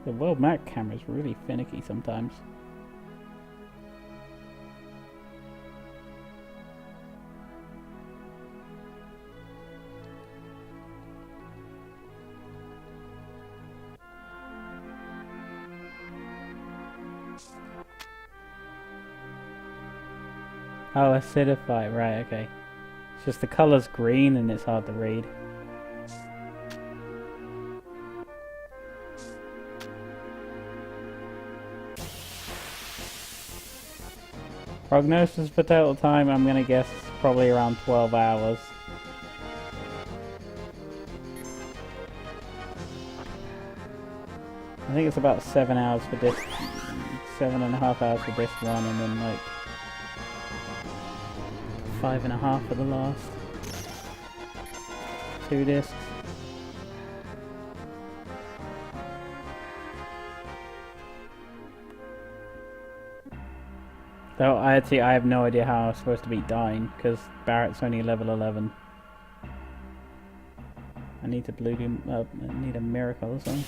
The world map camera is really finicky sometimes. Oh, acidify, right, okay. It's just the color's green and it's hard to read. Prognosis for total time, I'm gonna guess probably around 12 hours. I think it's about 7 hours for this, 7.5 hours for this one, and then like 5.5 for the last 2 discs. Though I have no idea how I'm supposed to beat Dying, because Barrett's only level 11. I need to blue him up, I need a miracle or something.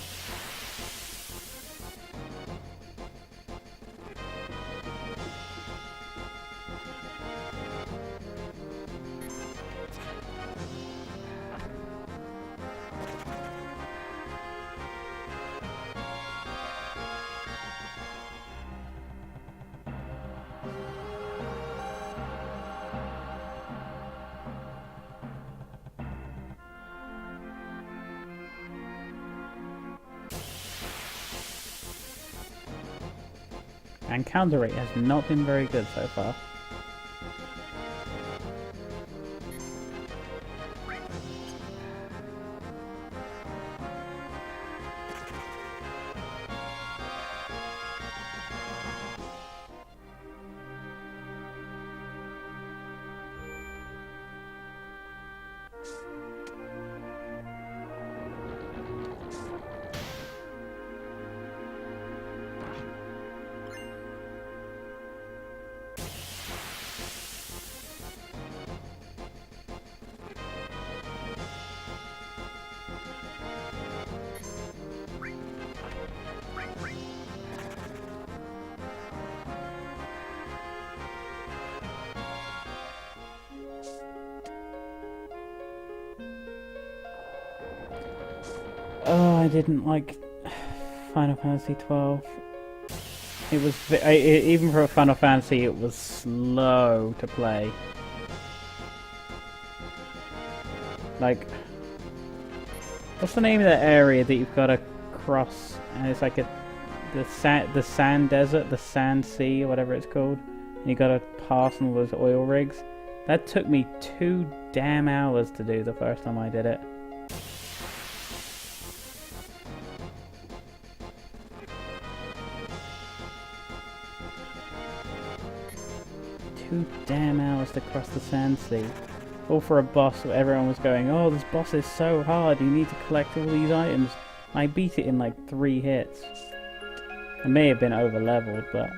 And counter rate has not been very good so far. Oh, I didn't like Final Fantasy 12. It was even for a Final Fantasy, it was slow to play. Like, what's the name of that area that you've got to cross? And it's like the sand desert, the sand sea, or whatever it's called. And you got to pass all those oil rigs. That took me 2 damn hours to do the first time I did it. Two damn hours to cross the sand sea. All for a boss where everyone was going, oh, this boss is so hard, you need to collect all these items. I beat it in like 3 hits. I may have been over leveled, but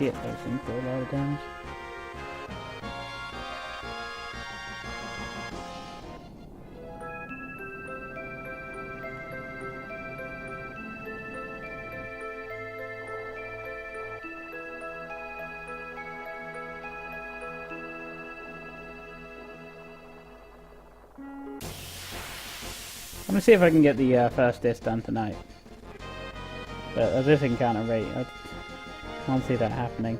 shit, those things do a lot of damage. I'm gonna see if I can get the first disc done tonight. But at this encounter rate, I can't see that happening.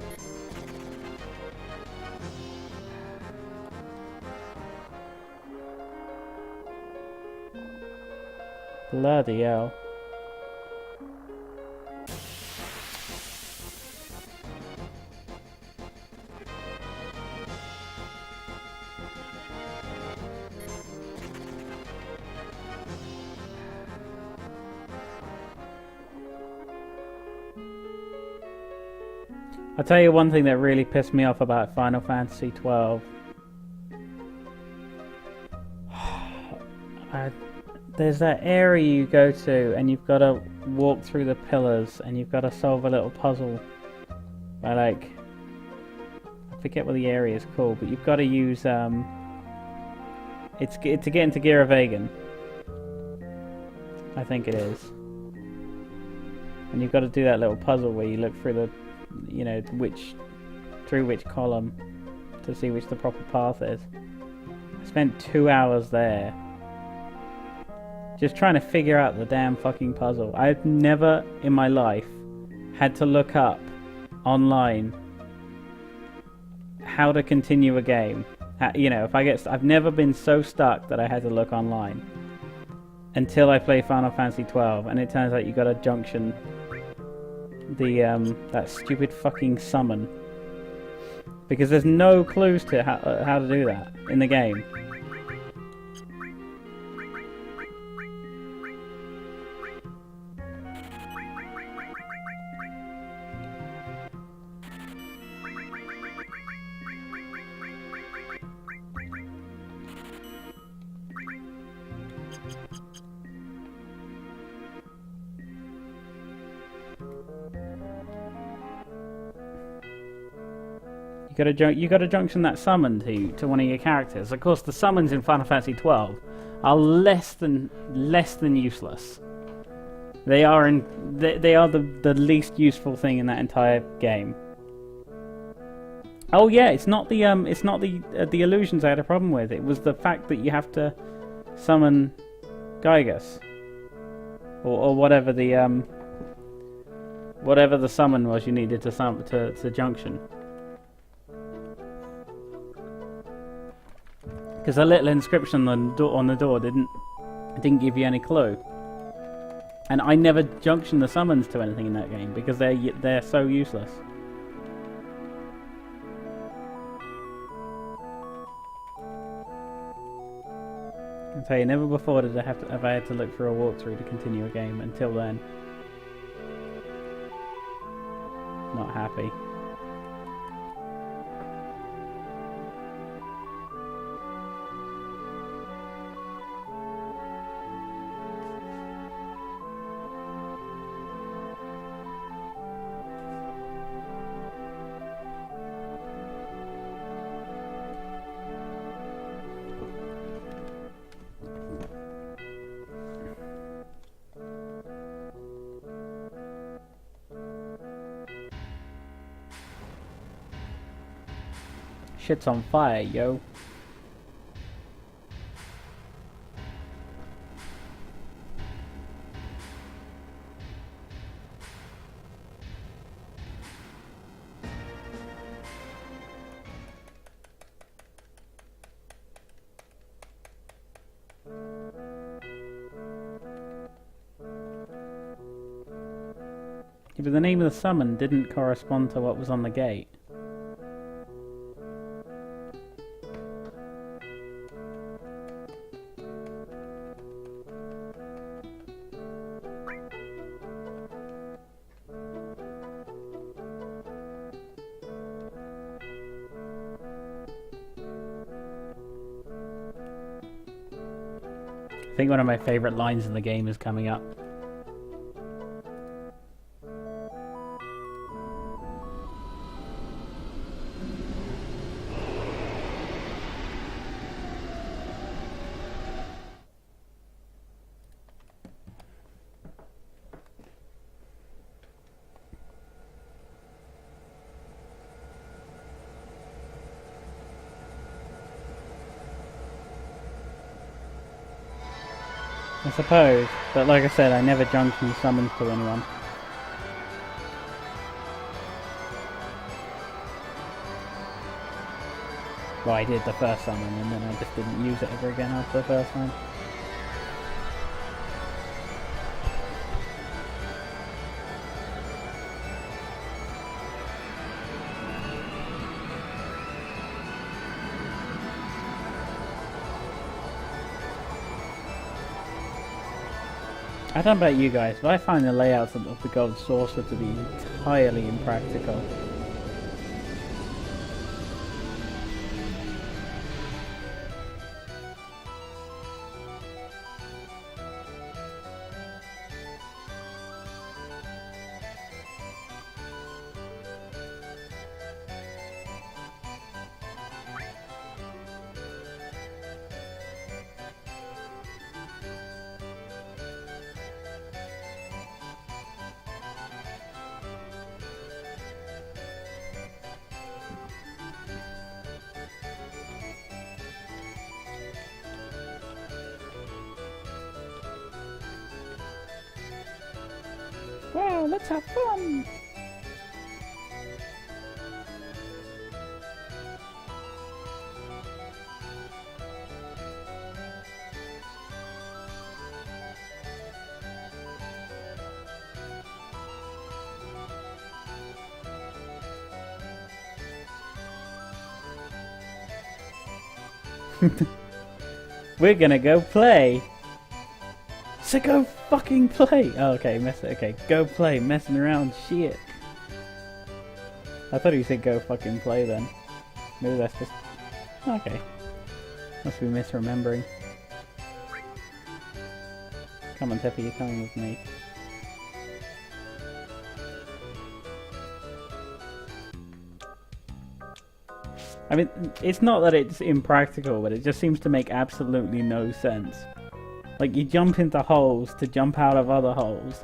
Bloody hell. I'll tell you one thing that really pissed me off about Final Fantasy 12. There's that area you go to and you've got to walk through the pillars and you've got to solve a little puzzle by, like, I forget what the area is called, but you've got to use it's to get into Gira Vegan, I think it is, and you've got to do that little puzzle where you look through the, you know, through which column to see which the proper path is. I spent 2 hours there just trying to figure out the damn fucking puzzle. I've never in my life had to look up online how to continue a game. You know, I've never been so stuck that I had to look online until I play Final Fantasy 12, and it turns out you got to junction the that stupid fucking summon, because there's no clues to how to do that in the game. You got to junction that summon to one of your characters. Of course, the summons in Final Fantasy 12 are less than useless. They are the least useful thing in that entire game. Oh yeah, it's not the illusions I had a problem with. It was the fact that you have to summon Gygus or whatever the summon was you needed to junction. Because the little inscription on the door didn't give you any clue, and I never junctioned the summons to anything in that game because they're so useless. I tell you, never before did I have I had to look for a walkthrough to continue a game. Until then, not happy. Shit's on fire, yo. Yeah, but the name of the summon didn't correspond to what was on the gate. I think one of my favourite lines in the game is coming up. suppose, but like I said, I never junction summons to anyone. Well, I did the first summon and then I just didn't use it ever again after the first time. I don't know about you guys, but I find the layouts of the Gold Saucer to be entirely impractical. Wow, let's have fun! We're gonna go play! So go fucking play! Oh, okay, okay, go play, messing around, shit. I thought you said go fucking play then. Maybe that's just... Okay. Must be misremembering. Come on, Tiffy, you're coming with me. I mean, it's not that it's impractical, but it just seems to make absolutely no sense. Like, you jump into holes to jump out of other holes.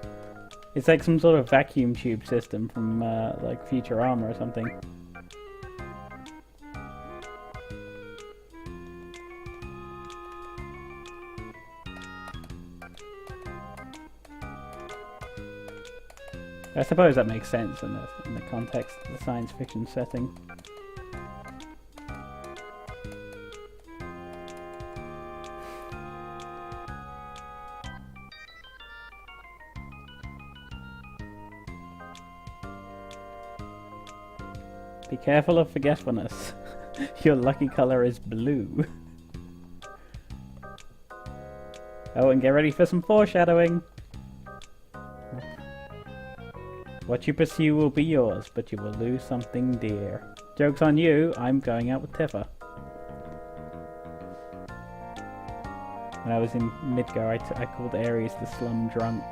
It's like some sort of vacuum tube system from, like, Futurama or something. I suppose that makes sense in the context of the science fiction setting. Be careful of forgetfulness. Your lucky color is blue. Oh, and get ready for some foreshadowing. What you pursue will be yours, but you will lose something dear. Joke's on you, I'm going out with Tifa. When I was in Midgar, I called Ares the slum drunk.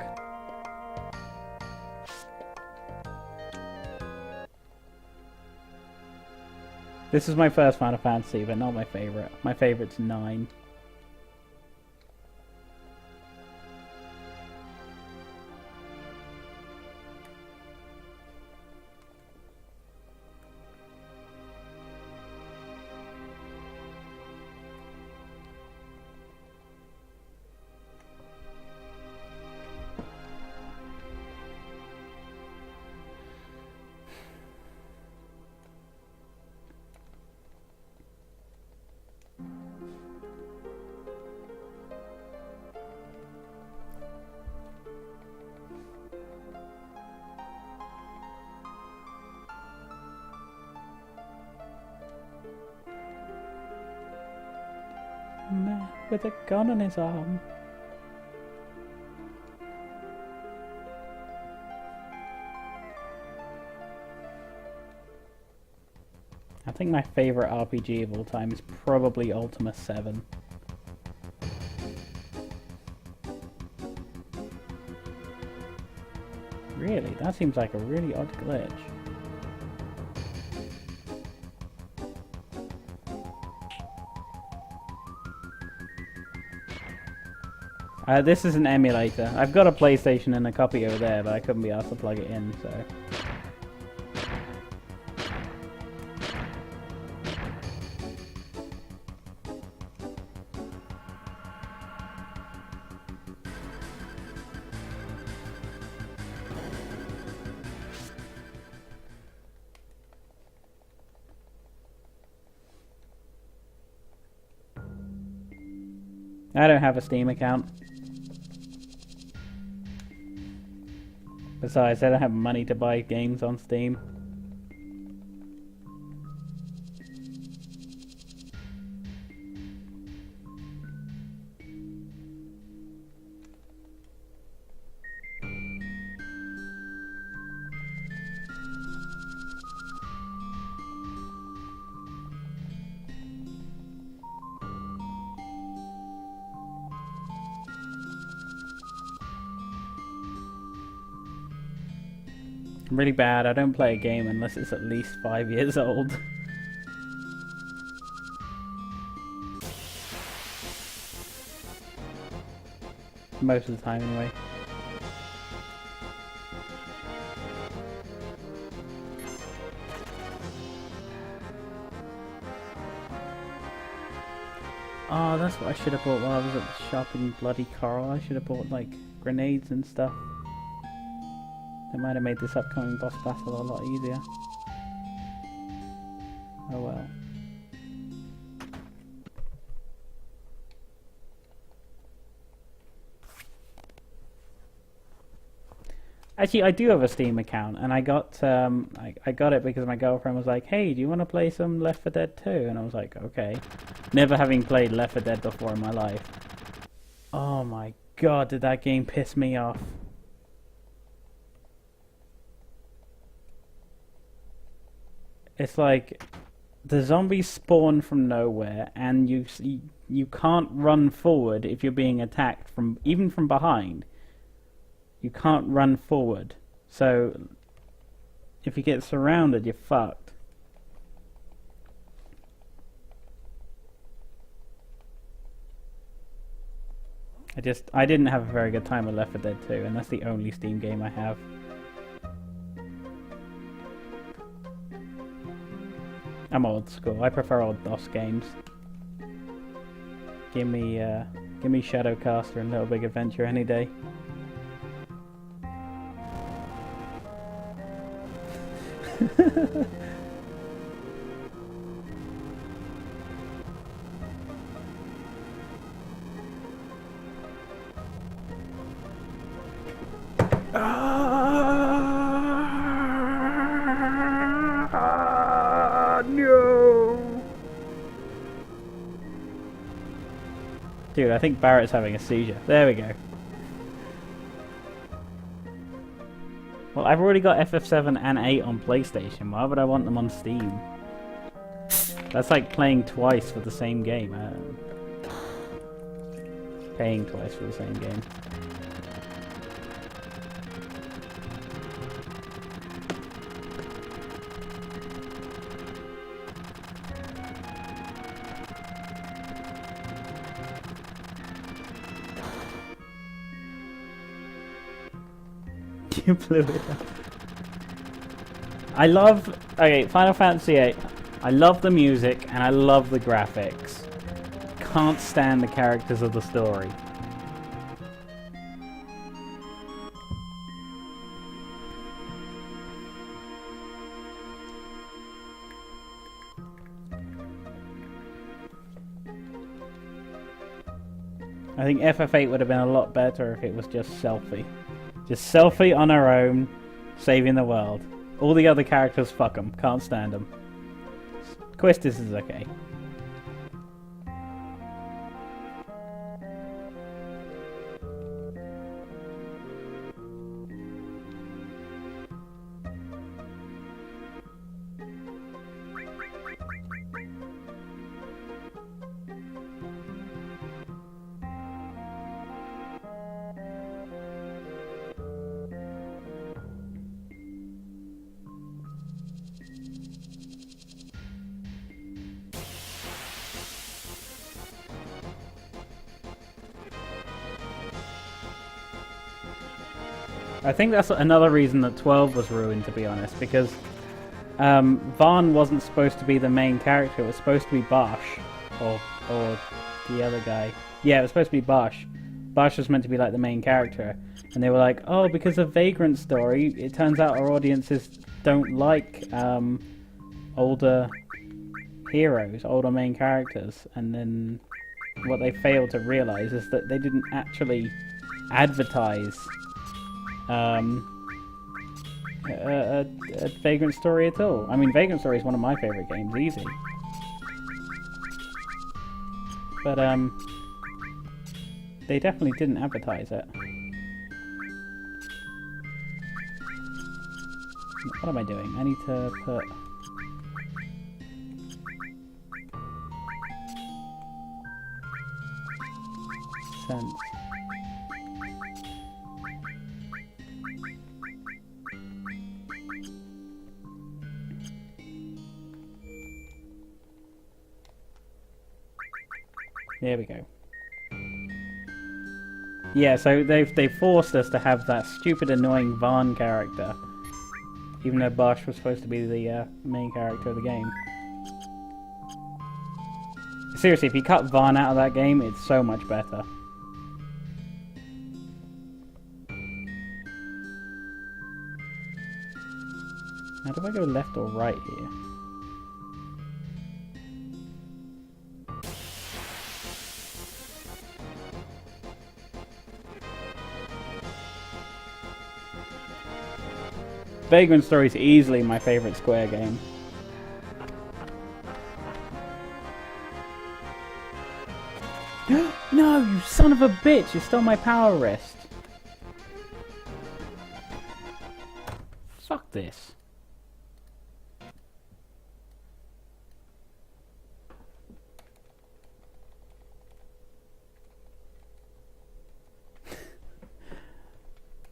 This is my first Final Fantasy, but not my favorite. My favorite's 9. Man with a gun on his arm. I think my favorite RPG of all time is probably Ultima 7. Really? That seems like a really odd glitch. This is an emulator. I've got a PlayStation and a copy over there, but I couldn't be asked to plug it in, so... I don't have a Steam account. Besides, I don't have money to buy games on Steam. I'm really bad. I don't play a game unless it's at least 5 years old. Most of the time, anyway. Oh, that's what I should have bought while I was at the shop in bloody Corel. I should have bought, like, grenades and stuff. That might have made this upcoming boss battle a lot easier. Oh well. Actually, I do have a Steam account, and I got I got it because my girlfriend was like, "Hey, do you want to play some Left 4 Dead 2?" And I was like, "Okay." Never having played Left 4 Dead before in my life. Oh my god, did that game piss me off. It's like the zombies spawn from nowhere, and you can't run forward if you're being attacked from even from behind. You can't run forward, so if you get surrounded, you're fucked. I didn't have a very good time with Left 4 Dead 2, and that's the only Steam game I have. I'm old school. I prefer old DOS games. Give me Shadowcaster and Little Big Adventure any day. No! Dude, I think Barrett's having a seizure. There we go. Well, I've already got FF7 and 8 on PlayStation. Why would I want them on Steam? That's like playing twice for the same game. Paying twice for the same game. You blew it up. I love... Okay, Final Fantasy VIII. I love the music and I love the graphics. Can't stand the characters of the story. I think FF8 would have been a lot better if it was just Selphie. Just Selphie on her own, saving the world. All the other characters, fuck them. Can't stand them. Quistis is okay. I think that's another reason that 12 was ruined, to be honest, because Vaughn wasn't supposed to be the main character. It was supposed to be Bosch, or the other guy. Yeah, it was supposed to be Bosch. Bosch was meant to be like the main character, and they were like, oh, because of Vagrant Story, it turns out our audiences don't like older heroes, older main characters, and then what they failed to realize is that they didn't actually advertise a Vagrant Story at all. I mean, Vagrant Story is one of my favorite games, easy. But they definitely didn't advertise it. What am I doing? I need to put... sense. There we go. Yeah, so they forced us to have that stupid, annoying Vaughn character, even though Bosch was supposed to be the main character of the game. Seriously, if you cut Vaughn out of that game, it's so much better. How do I go left or right here? Vagrant Story is easily my favorite Square game. No, you son of a bitch! You stole my power wrist. Fuck this.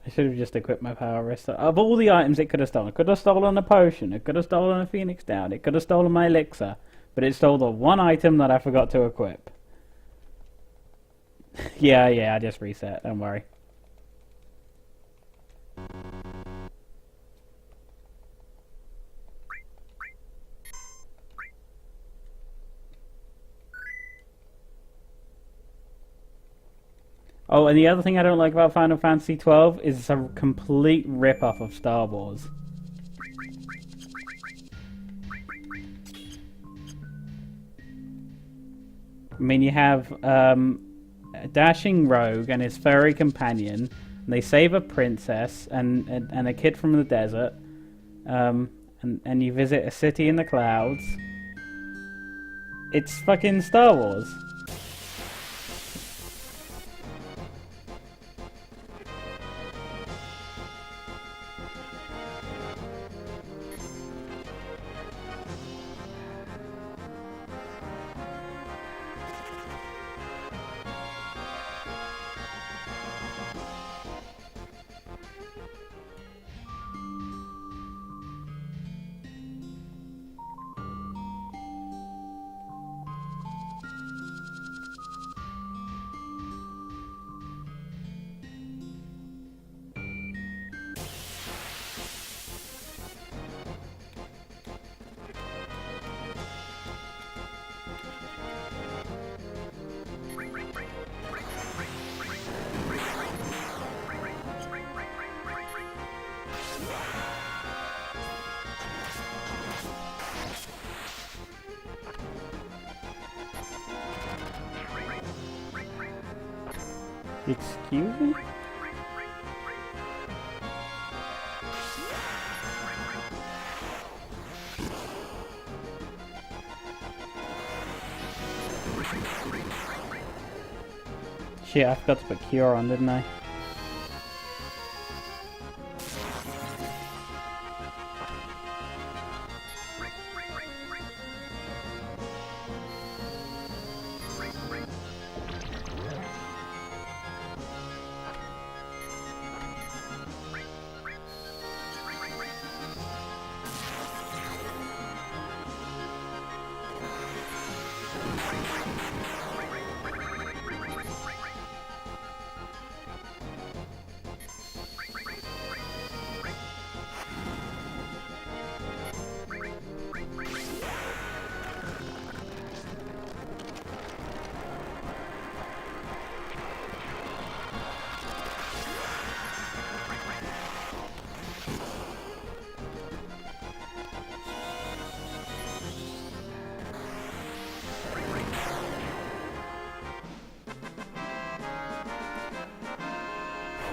I should have just equipped my power wrist. Of all the items it could have stolen, it could have stolen a potion, it could have stolen a Phoenix Down, it could have stolen my elixir, but it stole the one item that I forgot to equip. Yeah, I just reset, don't worry. Oh, and the other thing I don't like about Final Fantasy XII is it's a complete rip-off of Star Wars. I mean, you have a dashing rogue and his furry companion, and they save a princess and a kid from the desert, and you visit a city in the clouds. It's fucking Star Wars. Excuse me? Shit, I forgot to put Cure on, didn't I?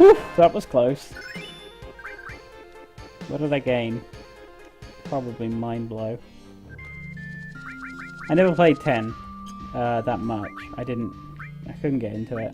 Whew, that was close. What did I gain? Probably mind blow. I never played 10 that much. I couldn't get into it.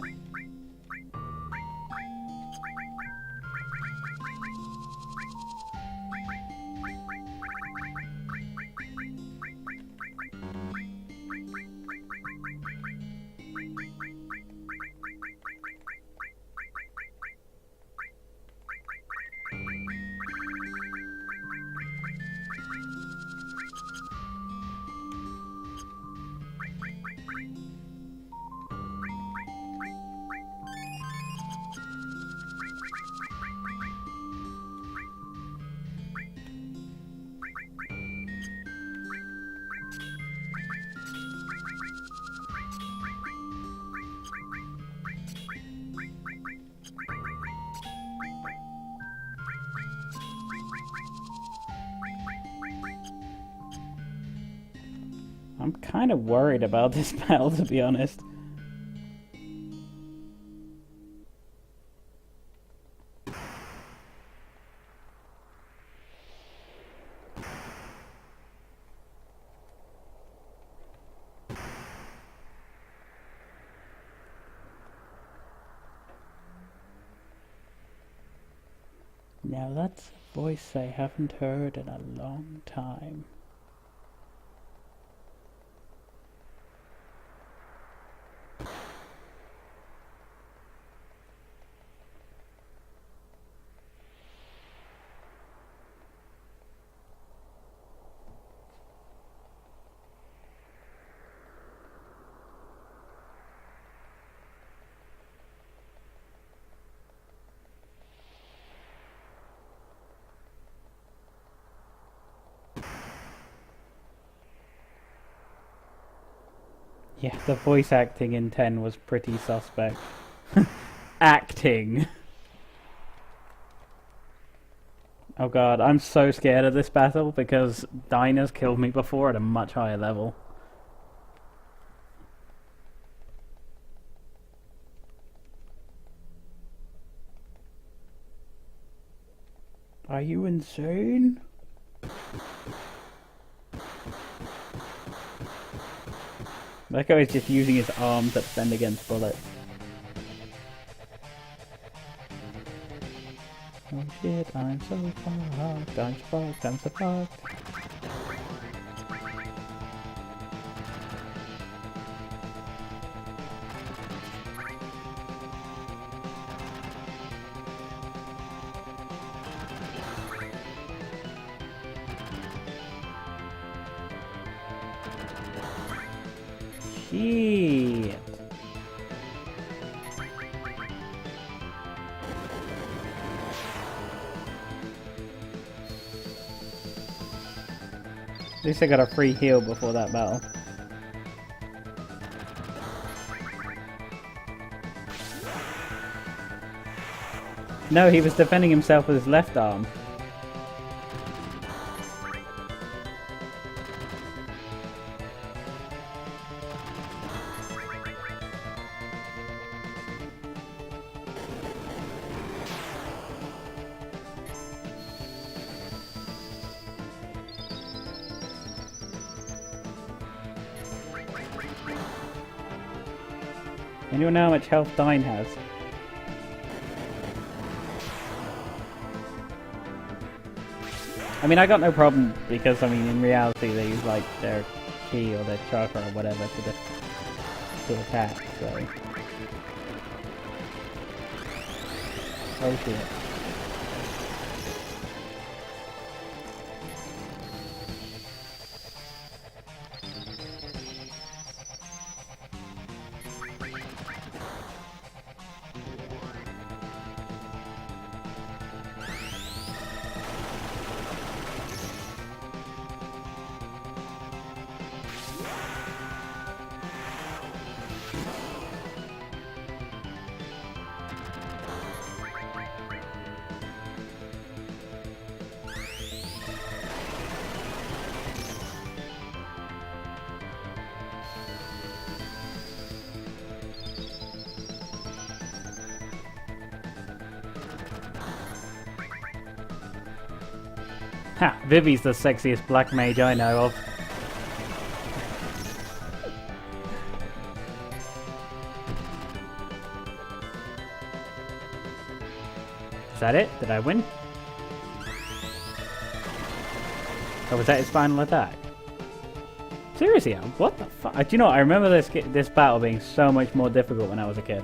I'm kind of worried about this battle, to be honest. Now that's a voice I haven't heard in a long time. Yeah, the voice acting in 10 was pretty suspect. Acting! Oh god, I'm so scared of this battle because Dinah's killed me before at a much higher level. Are you insane? That guy is just using his arms to defend against bullets. Oh shit, I'm so fucked, I'm so fucked. Shit. At least I got a free heal before that battle. No, he was defending himself with his left arm. Anyone know how much health Dine has? I mean, I got no problem because, I mean, in reality they use like their key or their chakra or whatever to attack, so... Oh shit. Ha! Vivi's the sexiest black mage I know of. Is that it? Did I win? Or was that his final attack? Seriously, what the fuck? Do you know what? I remember this battle being so much more difficult when I was a kid.